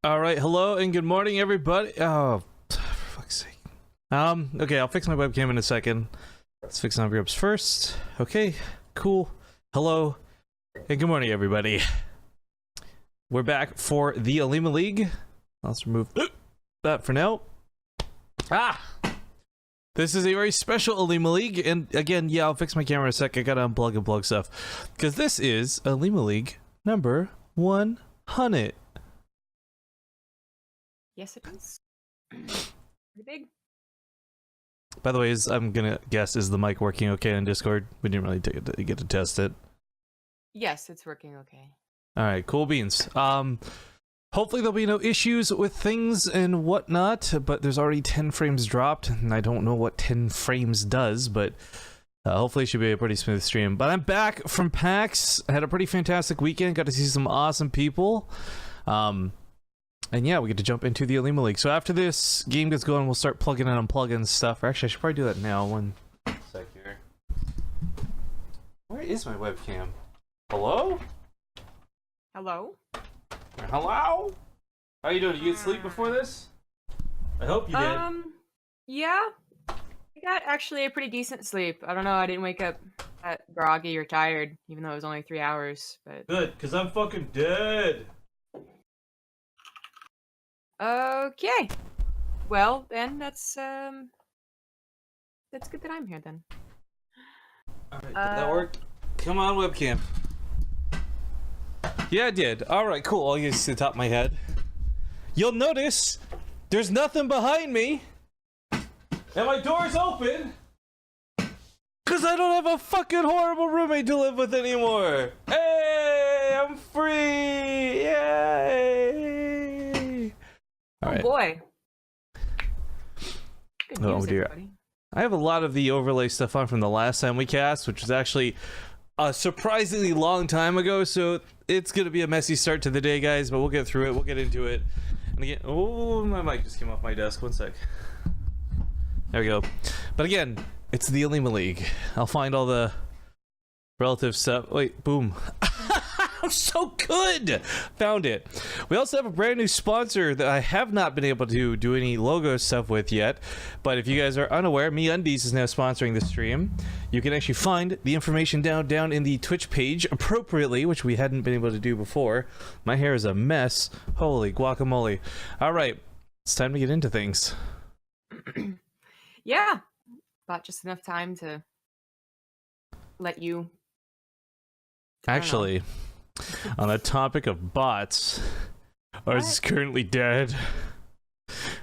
All right, hello and good morning, everybody. Oh, for fuck's sake. Okay, I'll fix my webcam in a second. Let's fix my grips first. Okay, cool. Hello and good morning, everybody. We're back for the Olimoleague. Let's remove that for now. This is a very special Olimoleague, and again, yeah, I'll fix my camera in a sec. I gotta unplug and plug stuff because this is Olimoleague number 100. Yes, it is. Pretty big. By the way, I'm gonna guess, is the mic working okay on Discord? We didn't really get to test it. Yes, it's working okay. All right, cool beans. Hopefully there'll be no issues with things and whatnot, but there's already 10 frames dropped, and I don't know what 10 frames does, but hopefully it should be a pretty smooth stream. But I'm back from PAX. I had a pretty fantastic weekend, got to see some awesome people. And yeah, we get to jump into the Olimoleague. So after this game gets going, we'll start plugging and unplugging stuff. Or actually, I should probably do that now. One sec here. Where is my webcam? Hello? Hello? Hello? How you doing? Did you get sleep before this? I hope you did. Yeah. I got actually a pretty decent sleep. I don't know, I didn't wake up that groggy or tired, even though it was only 3 hours, but... Good, because I'm fucking dead. Okay. Well, then, that's good that I'm here, then. Alright, did that work? Come on, webcam. Yeah, I did. Alright, cool. I'll use the top of my head. You'll notice there's nothing behind me. And my door's open. Because I don't have a fucking horrible roommate to live with anymore. Hey, I'm free. Yay. Oh Right. boy. Good news, Oh dear. everybody. I have a lot of the overlay stuff on from the last time we cast, which was actually a surprisingly long time ago, so it's gonna be a messy start to the day, guys, but we'll get through it. We'll get into it. And again, oh, my mic just came off my desk. One sec. There we go. But again, it's the Olimoleague. I'll find all the relative stuff. Wait, boom. I'm so good! Found it. We also have a brand new sponsor that I have not been able to do any logo stuff with yet, but if you guys are unaware, MeUndies is now sponsoring the stream. You can actually find the information down in the Twitch page appropriately, which we hadn't been able to do before. My hair is a mess. Holy guacamole. Alright, it's time to get into things. Yeah. About just enough time to let you... I don't know. Actually, on the topic of bots, ours is currently dead.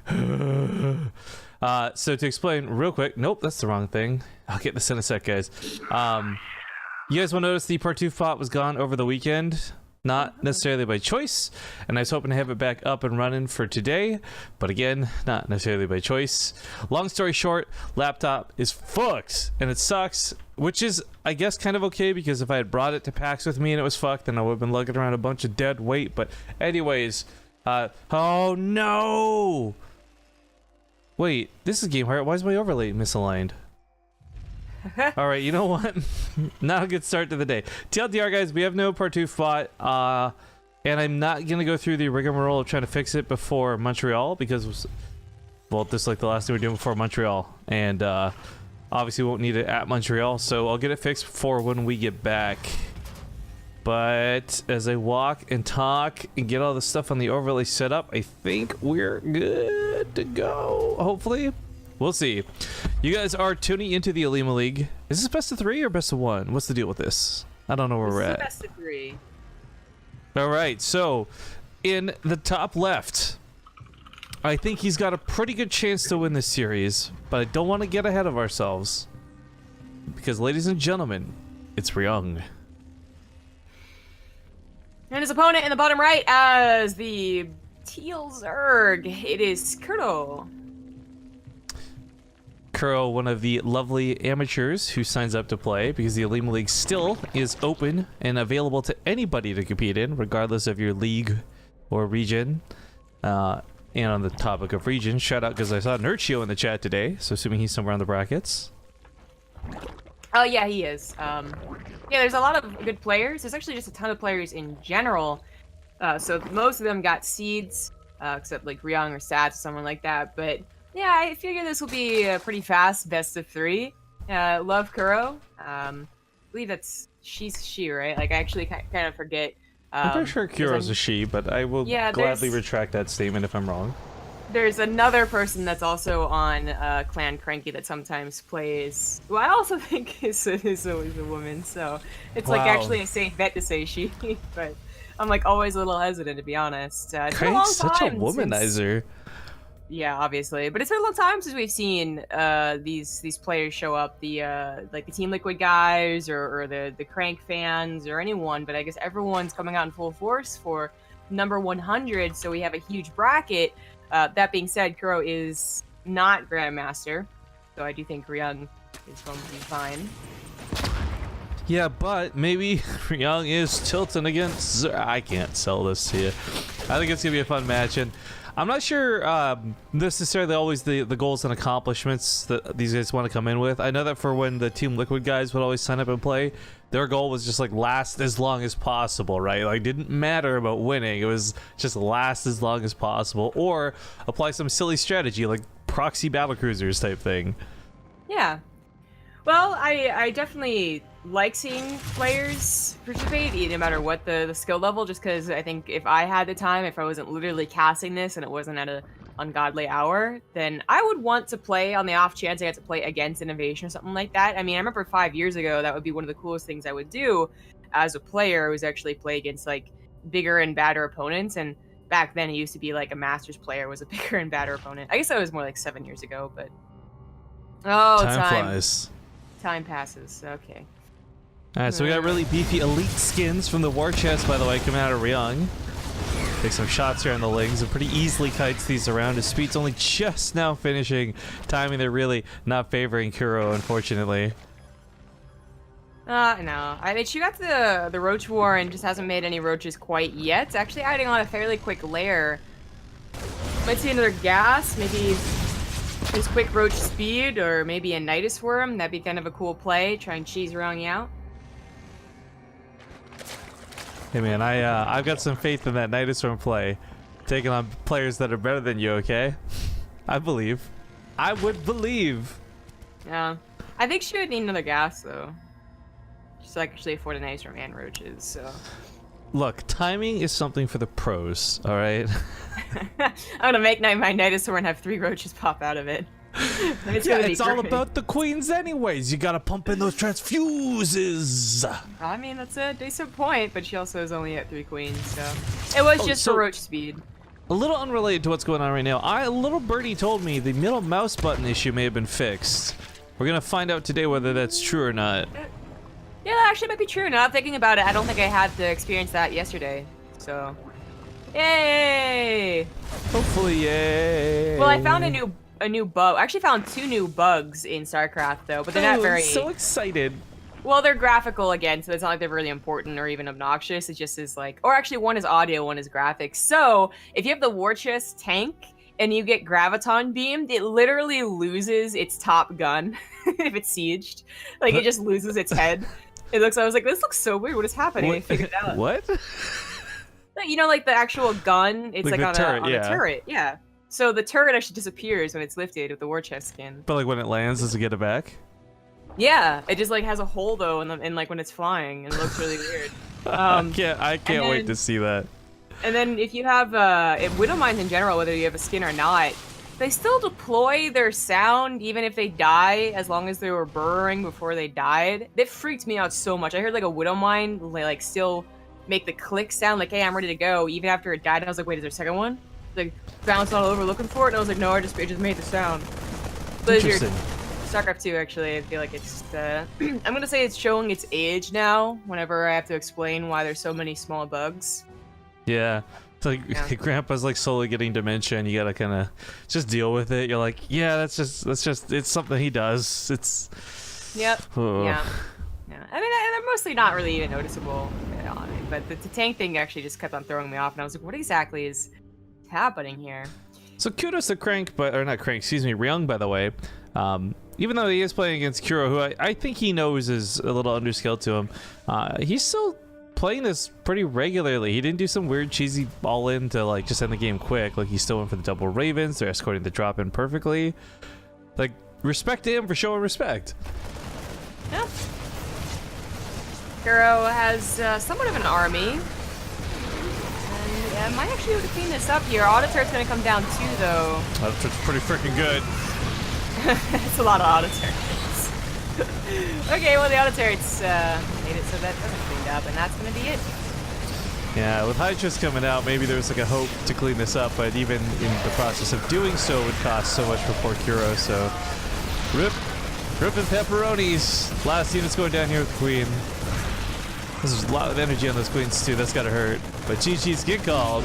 So to explain real quick, nope, that's the wrong thing. I'll get this in a sec, guys. You guys will notice the Partoof bot was gone over the weekend. Not necessarily by choice, and I was hoping to have it back up and running for today, but again, not necessarily by choice. Long story short, laptop is fucked, and it sucks, which is, I guess, kind of okay, because if I had brought it to PAX with me and it was fucked, then I would have been lugging around a bunch of dead weight, but anyways, oh no! Wait, this is Game Heart, why is my overlay misaligned? Alright, you know what? Not a good start to the day. TLDR, guys, we have no Partoof bot, and I'm not gonna go through the rigmarole of trying to fix it before Montreal, because, well, this is like the last thing we're doing before Montreal, and obviously won't need it at Montreal, so I'll get it fixed before when we get back. But as I walk and talk and get all the stuff on the overlay set up, I think we're good to go, hopefully. We'll see. You guys are tuning into the Olimoleague. Is this best of 3 or best of 1? What's the deal with this? I don't know where we're at. Best of 3. Alright, so in the top left, I think he's got a pretty good chance to win this series, but I don't want to get ahead of ourselves. Because, ladies and gentlemen, it's Ryung. And his opponent in the bottom right as the Teal Zerg, it is Kuro. Kuro, one of the lovely amateurs who signs up to play, because the Olimoleague still is open and available to anybody to compete in, regardless of your league or region. And on the topic of region, shout out because I saw Nurchio in the chat today, so assuming he's somewhere on the brackets. Oh yeah, he is. Yeah, there's a lot of good players. There's actually just a ton of players in general. So most of them got seeds. except like Ryung or Sats or someone like that. But yeah, I figure this will be a pretty fast best of 3. Love Kuro. I believe that's she, right? Like I actually kind of forget. I'm pretty sure Kuro's a she, but I will gladly retract that statement if I'm wrong. There's another person that's also on Clan Cranky that sometimes plays, who I also think is always a woman, so it's like actually a safe bet to say she, but I'm like always a little hesitant, to be honest. Crank's such a womanizer. Yeah, obviously, but it's been a long time since we've seen these players show up, the like the Team Liquid guys or the Crank fans or anyone, but I guess everyone's coming out in full force for number 100, so we have a huge bracket. That being said, Kuro is not Grandmaster, so I do think Ryung is going to be fine. Yeah, but maybe Ryung is tilting against I can't sell this to you. I think it's going to be a fun match, and I'm not sure necessarily always the goals and accomplishments that these guys want to come in with. I know that for when the Team Liquid guys would always sign up and play, their goal was just like last as long as possible, right? Like didn't matter about winning. It was just last as long as possible, or apply some silly strategy like proxy battlecruisers type thing. Yeah. Well, I definitely like seeing players participate, no matter what the skill level, just because I think if I had the time, if I wasn't literally casting this and it wasn't at an ungodly hour, then I would want to play on the off chance I get to play against Innovation or something like that. I mean, I remember 5 years ago, that would be one of the coolest things I would do as a player, was actually play against like bigger and badder opponents. And back then it used to be like a Masters player was a bigger and badder opponent. I guess that was more like 7 years ago, but time flies. Time passes. Okay. Alright, so we got really beefy elite skins from the war chest, by the way, coming out of Ryung. Take some shots here on the lings and pretty easily kites these around. His speed's only just now finishing. Timing they're really not favoring Kuro, unfortunately. No. I mean, she got the Roach War and just hasn't made any roaches quite yet. Actually adding on a fairly quick layer. Might see another gas, maybe his quick roach speed, or maybe a Nidus Worm. That'd be kind of a cool play. Try and cheese Ryung out. Hey man, I've got some faith in that Nidus Worm play. Taking on players that are better than you, okay? I believe. I would believe. Yeah. I think she would need another gas, though. Just to actually afford a Nidus Worm and roaches, so. Look, timing is something for the pros, alright? I'm gonna make my Nidus Worm and have 3 roaches pop out of it. It's all about the queens anyways. You gotta pump in those transfuses. I mean, that's a decent point, but she also is only at 3 queens, so it was just for roach speed. A little unrelated to what's going on right now, a little birdie told me the middle mouse button issue may have been fixed. We're gonna find out today whether that's true or not. Yeah, that actually might be true. Now I'm thinking about it, I don't think I had to experience that yesterday, so yay! Hopefully, yay! Well, I found a new bug. I actually found 2 new bugs in StarCraft, though, but they're not very. I'm so excited. Well, they're graphical again, so it's not like they're really important or even obnoxious. It just is like, or actually, one is audio, one is graphics. So if you have the War Chest tank and you get graviton beamed, it literally loses its top gun if it's sieged. Like it just loses its head. It looks. I was like, this looks so weird. What is happening? I figured it out. What? You know, like the actual gun. It's like on a turret. Yeah. So the turret actually disappears when it's lifted with the War Chest skin. But like when it lands, does it get it back? Yeah, it just like has a hole though, and like when it's flying, and it looks really weird. I can't wait to see that. And then if you have Widow Mines in general, whether you have a skin or not, they still deploy their sound even if they die, as long as they were burrowing before they died. That freaked me out so much. I heard like a Widow Mine like still make the click sound, like, hey, I'm ready to go, even after it died. And I was like, wait, is there a second one? Like bounced all over looking for it, and I was like, no, it just made the sound. Interesting. StarCraft 2, actually, I feel like it's I'm gonna say it's showing its age now whenever I have to explain why there's so many small bugs. Yeah. It's like Grandpa's like slowly getting dementia, and you gotta kind of just deal with it. You're like, yeah, that's just it's something he does. It's yep. Oh. Yeah. I mean, they're mostly not really even noticeable, but the tank thing actually just kept on throwing me off, and I was like, what exactly is happening here? So kudos to Crank, Ryung, by the way. Even though he is playing against Kuro, who I think he knows is a little underskilled to him, he's still playing this pretty regularly. He didn't do some weird cheesy all-in to like just end the game quick. Like he still went for the double Ravens. They're escorting the drop in perfectly. Like, respect to him for showing respect. Yeah. Kuro has somewhat of an army. And yeah, might actually be able to clean this up here. Auto turret's gonna come down too, though. Auto turret's pretty freaking good. That's a lot of auto turrets. Okay, well the auto turrets made it so that doesn't cleaned up, and that's gonna be it. Yeah, with Hydra's coming out, maybe there was like a hope to clean this up, but even in the process of doing so would cost so much for poor Kuro, so rip and pepperonis. Last unit's going down here with Queen. There's a lot of energy on those Queens too, that's gotta hurt. But GG's get called,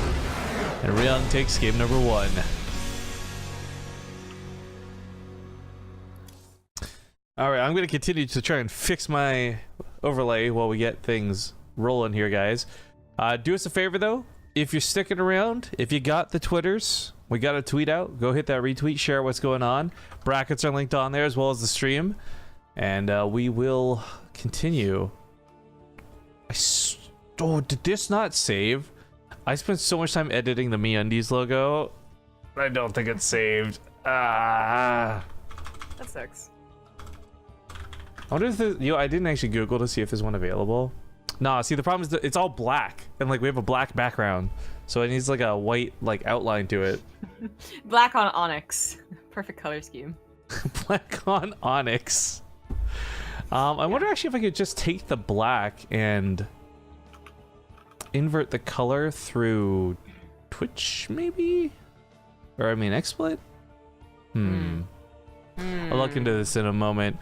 and Ryung takes game number 1. Alright, I'm gonna continue to try and fix my overlay while we get things rolling here, guys. Do us a favor though, if you're sticking around, if you got the Twitters, we got a tweet out, go hit that retweet, share what's going on. Brackets are linked on there as well as the stream, and we will continue. Oh, did this not save? I spent so much time editing the MeUndies logo. I don't think it's saved. That sucks. I wonder if I didn't actually Google to see if there's one available. Nah, see the problem is that it's all black, and like we have a black background, so it needs like a white like outline to it. Black on onyx, perfect color scheme. Black on onyx. I wonder actually if I could just take the black and invert the color through Twitch, maybe, or I mean XSplit. I'll look into this in a moment.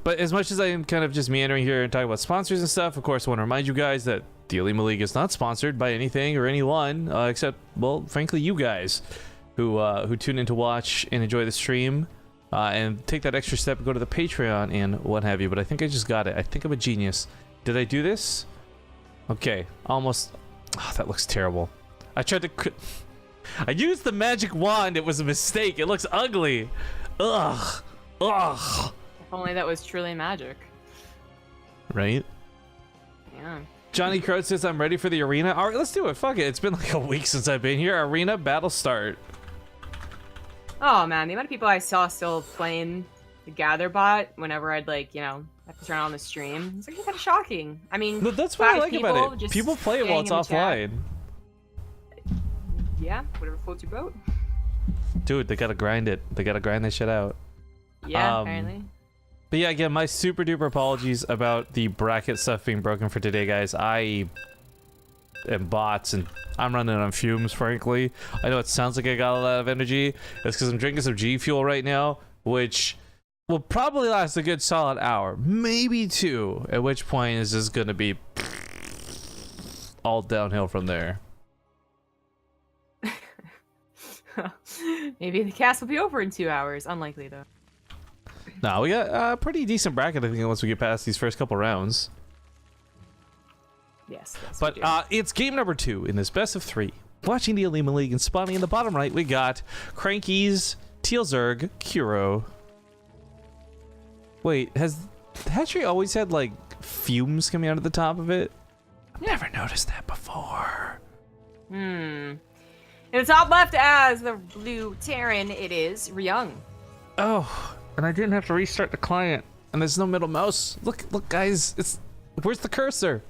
But as much as I am kind of just meandering here and talking about sponsors and stuff, of course, I want to remind you guys that the Olimoleague is not sponsored by anything or anyone, except, well, frankly, you guys who tune in to watch and enjoy the stream, and take that extra step and go to the Patreon and what have you. But I think I just got it. I think I'm a genius. Did I do this? Okay, almost. Oh, that looks terrible. I tried to. I used the magic wand. It was a mistake. It looks ugly. Ugh. Ugh. If only that was truly magic. Right? Yeah. Johnny Crow says I'm ready for the arena. All right, let's do it. Fuck it. It's been like a week since I've been here. Arena battle start. Oh man, the amount of people I saw still playing the Gather bot whenever I'd like, have to turn on the stream. It's like kind of shocking. I mean, No, that's what I like about it. People play it while it's offline. Yeah, whatever floats your boat. Dude, they gotta grind it. They gotta grind that shit out. Yeah, apparently. But yeah, again, my super duper apologies about the bracket stuff being broken for today, guys. I am bots and I'm running on fumes, frankly. I know it sounds like I got a lot of energy. It's because I'm drinking some G Fuel right now, which will probably last a good solid hour, maybe 2, at which point is just gonna be all downhill from there. Maybe the cast will be over in 2 hours. Unlikely though. Nah, we got a pretty decent bracket, I think, once we get past these first couple rounds. Yes. But it's game number 2 in this best of 3. Watching the Olimoleague and spawning in the bottom right, we got Crankies, TvZ, Kuro. Wait, has the hatchery always had like fumes coming out of the top of it? I've never noticed that before. In the top left as the blue Terran, it is Ryung. Oh, and I didn't have to restart the client. And there's no middle mouse. Look, guys. Where's the cursor?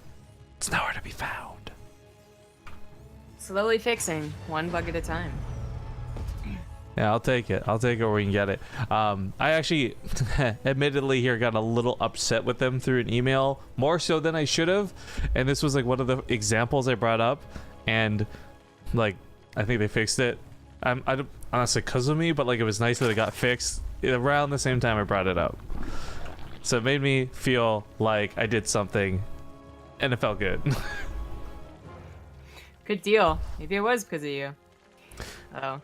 It's nowhere to be found. Slowly fixing, one bug at a time. Yeah, I'll take it. I'll take it where we can get it. I actually, admittedly here, got a little upset with them through an email, more so than I should have. And this was like one of the examples I brought up, and like I think they fixed it. I don't honestly because of me, but like it was nice that it got fixed around the same time I brought it up. So it made me feel like I did something, and it felt good. Good deal. Maybe it was because of you. Oh.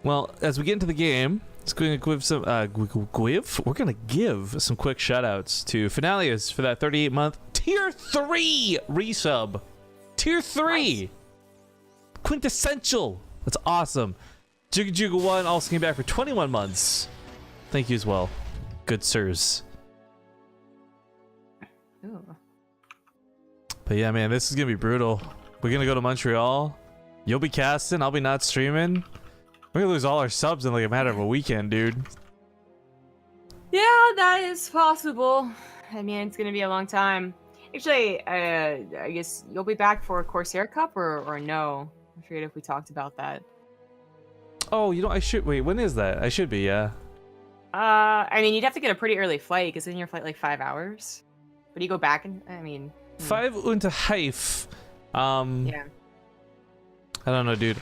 Well, as we get into the game, let's go give some we're gonna give some quick shoutouts to Finalias for that 38-month Tier 3 resub. Tier 3! Nice. Quintessential! That's awesome. Juga 1 also came back for 21 months. Thank you as well. Good sirs. Ooh. But yeah, man, this is gonna be brutal. We're gonna go to Montreal. You'll be casting, I'll be not streaming. We're gonna lose all our subs in like a matter of a weekend, dude. Yeah, that is possible. I mean, it's gonna be a long time. Actually, I guess you'll be back for Corsair Cup or no? I forget if we talked about that. Oh, you know, I should wait. When is that? I should be, yeah. I mean, you'd have to get a pretty early flight because then your flight like 5 hours. But you go back and I mean. 5:30. Yeah. I don't know, dude.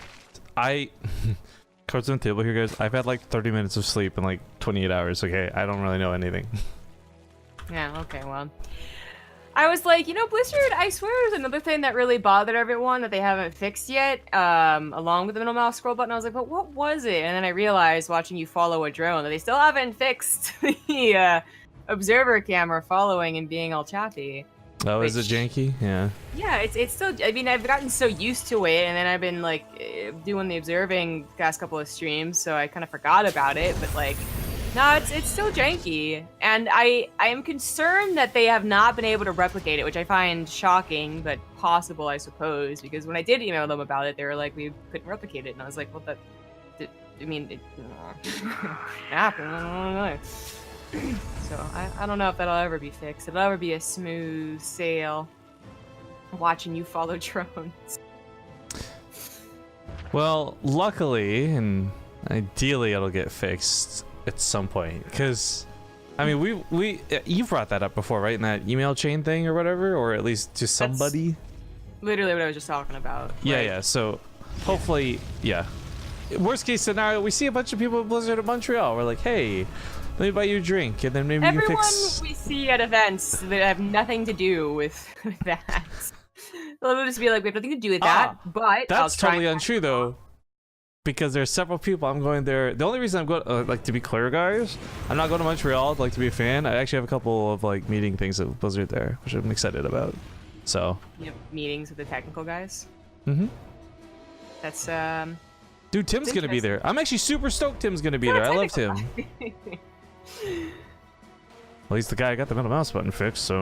Cards on the table here, guys. I've had like 30 minutes of sleep in like 28 hours. Okay, I don't really know anything. Yeah. Okay. Well. I was like, you know, Blizzard, I swear there's another thing that really bothered everyone that they haven't fixed yet, along with the middle mouse scroll button. I was like, but what was it? And then I realized, watching you follow a drone, that they still haven't fixed the observer camera following and being all choppy. Oh, is it janky? Yeah. Yeah, it's still, I mean, I've gotten so used to it, and then I've been, like, doing the observing past couple of streams, so I kind of forgot about it, but, like, no, it's still janky, and I am concerned that they have not been able to replicate it, which I find shocking, but possible, I suppose, because when I did email them about it, they were like, we couldn't replicate it, and I was like, well, it happened, I don't know. So, I don't know if that'll ever be fixed. It'll ever be a smooth sail watching you follow drones. Well, luckily, and ideally it'll get fixed at some point, because I mean you've brought that up before, right, in that email chain thing or whatever, or at least to somebody. That's literally what I was just talking about. Yeah, like, yeah, so hopefully, yeah, worst case scenario, we see a bunch of people at Blizzard at Montreal, we're like, hey, let me buy you a drink, and then maybe you can fix. Everyone we see at events that have nothing to do with that, they'll just be like, we have nothing to do with that, but that's totally untrue though, because there's several people I'm going there. The only reason I'm going, like, to be clear, guys, I'm not going to Montreal like to be a fan. I actually have a couple of like meeting things at Blizzard there, which I'm excited about. So you have meetings with the technical guys. Mm-hmm. That's dude, Tim's gonna be there. I'm actually super stoked Tim's gonna be there. I love Tim. Well, he's the guy I got the middle mouse button fixed, so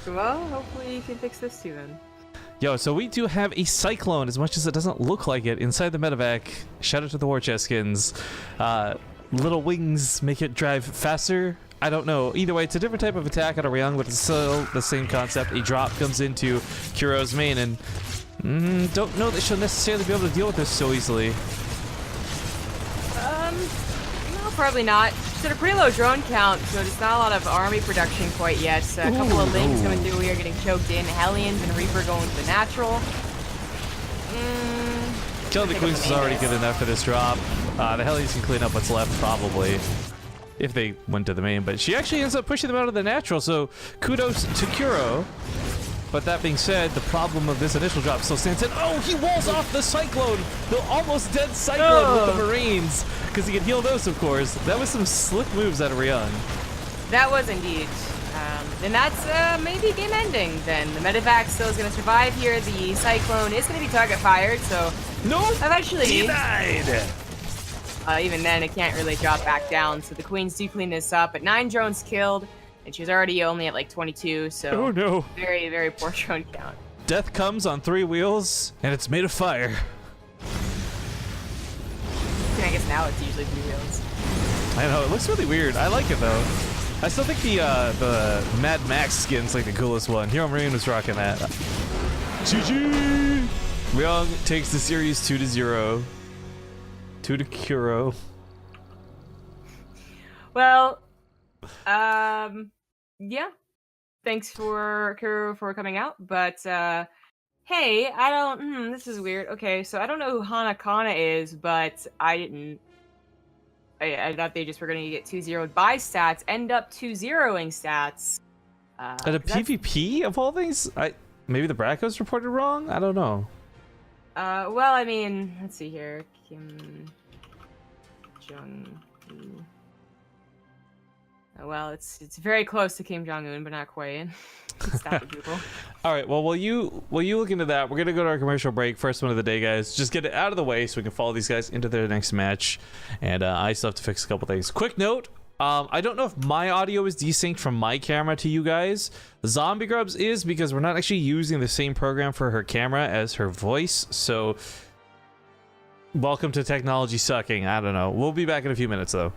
well, hopefully you can fix this too then. Yo, so we do have a Cyclone, as much as it doesn't look like it, inside the medevac. Shout out to the War Chest skins. Little wings make it drive faster. I don't know. Either way, it's a different type of attack out of Ryung, but it's still the same concept. A drop comes into Kuro's main, and don't know that she'll necessarily be able to deal with this so easily. No, probably not. She's at a pretty low drone count, so there's not a lot of army production quite yet. So a couple of links coming through here getting choked in. Hellions and Reaper going to the natural. Killing the Queens is already good enough for this drop. The Hellions can clean up what's left, probably, if they went to the main. But she actually ends up pushing them out of the natural, so kudos to Kuro. But that being said, the problem of this initial drop still stands in. Oh, he walls off the Cyclone! The almost dead Cyclone with the Marines! Because he can heal those, of course. That was some slick moves out of Ryung. That was indeed. And that's maybe game ending then. The medevac still is going to survive here. The Cyclone is going to be target fired, so... Nope! Eventually... He died! Even then, it can't really drop back down, so the Queens do clean this up. But 9 drones killed, and she's already only at like 22, so... Oh no. Very, very poor drone count. Death comes on 3 wheels, and it's made of fire. I guess now it's usually 3 wheels. I know, it looks really weird. I like it though. I still think the Mad Max skin's like the coolest one. Hero Marine was rocking that. GG! Ryung takes the series 2-0. 2 to Kuro. Well, yeah. Thanks for Kuro for coming out, but hey, I don't. This is weird. Okay, so I don't know who Hanakana is, but I didn't. I thought they just were going to get 2-0'd by stats, end up 2-0ing stats. At a PvP of all things? Maybe the Bracco's reported wrong? I don't know. Well, I mean, let's see here. Kim Jong-un. Well, it's very close to Kim Jong-un, but not quite. Stop it, Google. All right. Well, while you look into that, we're gonna go to our commercial break. First one of the day, guys. Just get it out of the way so we can follow these guys into their next match. And I still have to fix a couple things. Quick note: I don't know if my audio is desynced from my camera to you guys. Zombie Grubs is, because we're not actually using the same program for her camera as her voice. So welcome to technology sucking. I don't know. We'll be back in a few minutes though.